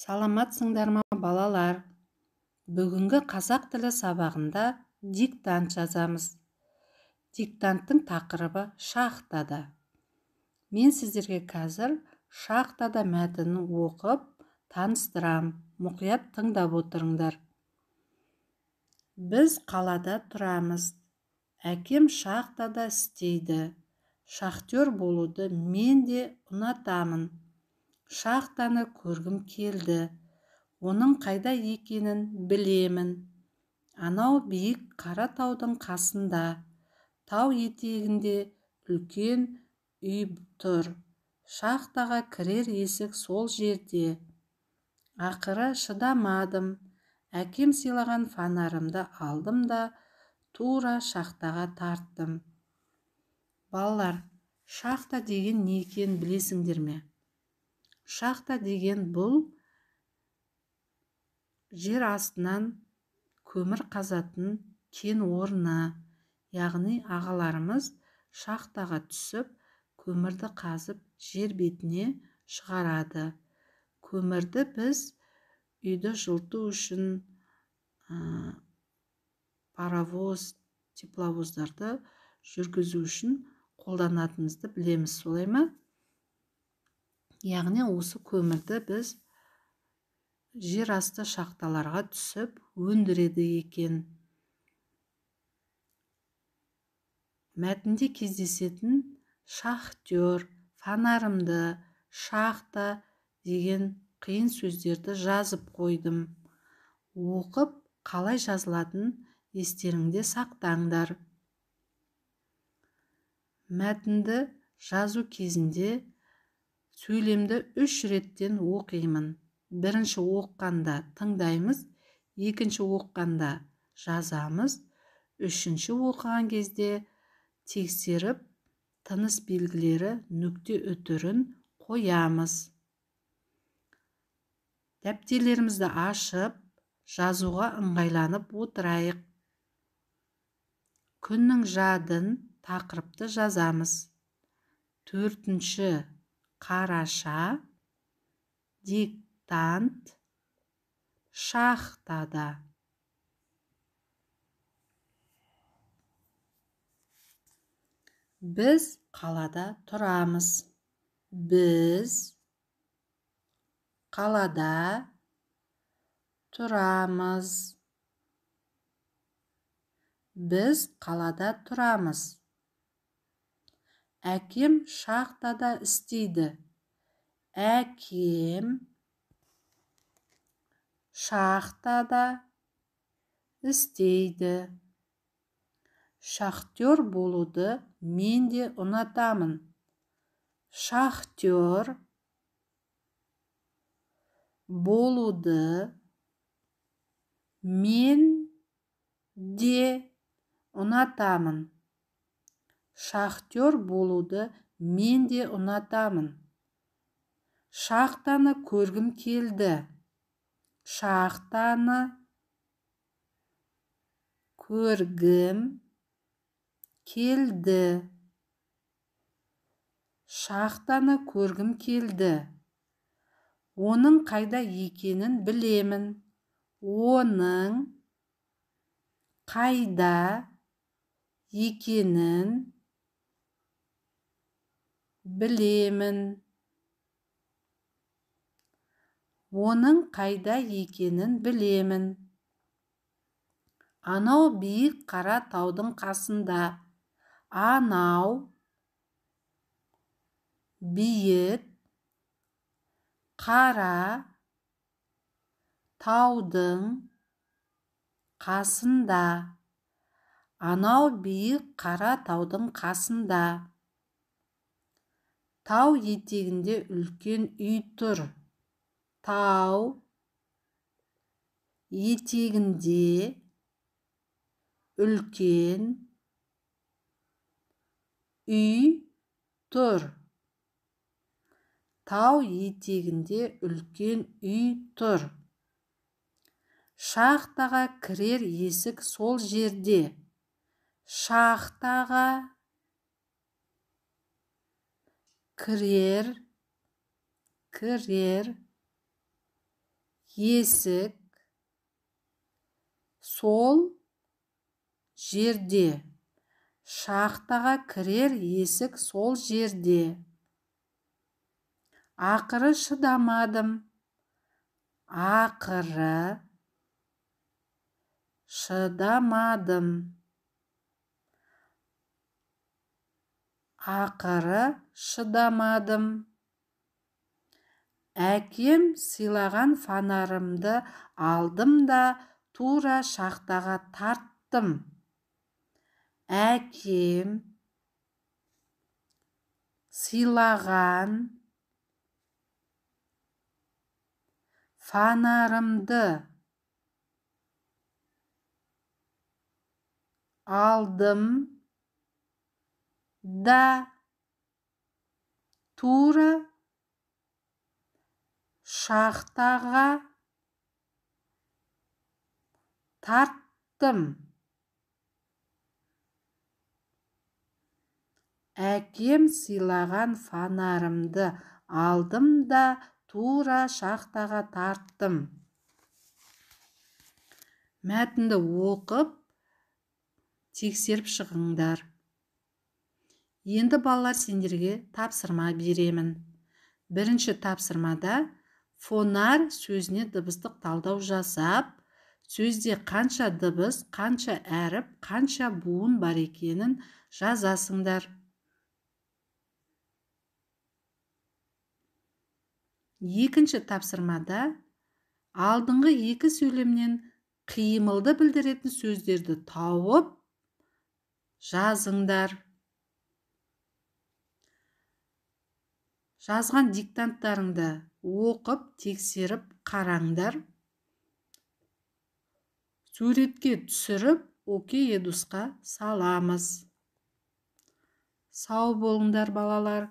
Саламатсыңдар ма балалар? Бүгінгі қазақ тілі сабағында диктант жазамыз. Диктанттың тақырыбы шахтада. Мен сіздерге қазір шахтада мәтінін оқып таныстырам. Мұқият тыңдап отырыңдар. Біз қалада тұрамыз. Әкем шахтада істейді. Шахтер болуды мен де ұнатамын. Шахтаны көргім келді. Оның қайда екенін білемін. Анау биік қара таудың қасында. Тау етегінде үлкен үй тұр. Шахтаға кірер есік сол жерде. Ақыры шыдамадым. Әкем сыйлаған фонарымды алдым да тура шахтаға тарттым. Балалар, шахта деген не екенін білесіңдер ме? Шахта деген бұл жер астынан көмір қазатын кен орны. Яғни ағаларымыз шахтаға түсіп, көмірді қазып жер бетіне шығарады. Көмірді біз үйді жылыту үшін паровоз, тепловоздарды жүргізу үшін қолданатынымызды білеміз, солай ма? Яғни осы көмірді біз жер асты шахталарға түсіп өндіреді екен. Мәтінде кездесетін шахтер, фонарымды, шахта деген қиын сөздерді жазып қойдым. Оқып, қалай жазылатын естеріңде сақтаңдар. Мәтінді жазу кезінде сөйлемді 3 реттен оқимын. Бірінші оққанда тыңдаймыз, екінші оққанда жазамыз, үшінші оқыған кезде тексеріп, тыныс белгілері, нүкте үтірін қоямыз. Дәптерлерімізді ашып, жазуға ыңғайланып отырайық. Күннің жадын, тақырыпты жазамыз. 4-ші қараша, диктант, шахтада. Біз қалада тұрамыз. Біз қалада тұрамыз. Біз қалада тұрамыз. Әкем шахтада істейді. Әкем шахтада істейді. Шахтер болуды мен де ұнатамын. Шахтер болуды мен де ұнатамын. Шахтер болуды мен де ұнатамын. Шахтаны көргім келді. Шахтаны көргім келді. Шахтаны көргім келді. Оның қайда екенін білемін. Оның қайда екенін білемін. Оның қайда екенін білемін. Анау биік қара таудың қасында. Анау биік қара таудың қасында. Анау биік қара таудың қасында. Тау етегінде үлкен үй тұр. Тау етегінде үлкен үй тұр. Тау етегінде үлкен үй тұр. Шахтаға кірер есік сол жерде. Шахтаға кірер Есік сол жерде. Шахтаға кірер есік сол жерде. Ақыры шыдамадым. Ақыры шыдамадым. Ақыры шыдамадым. Әкем сыйлаған фонарымды алдым да тура шахтаға тарттым. Әкем сыйлаған фонарымды алдым да тура шахтаға тарттым. Әкем сыйлаған фонарымды алдым да тура шахтаға тарттым. Мәтінді оқып, тексеріп шығыңдар. Енді балалар, сендерге тапсырма беремін. Бірінші тапсырмада фонар сөзіне дыбыстық талдау жасап, сөзде қанша дыбыс, қанша әріп, қанша буын бар екенін жазасыңдар. Екінші тапсырмада алдыңғы екі сөйлемнен қимылды білдіретін сөздерді тауып жазыңдар. Жазған диктанттарыңды оқып, тексеріп қараңдар. Суретке түсіріп, Окей Эдусқа саламыз. Сау болыңдар балалар.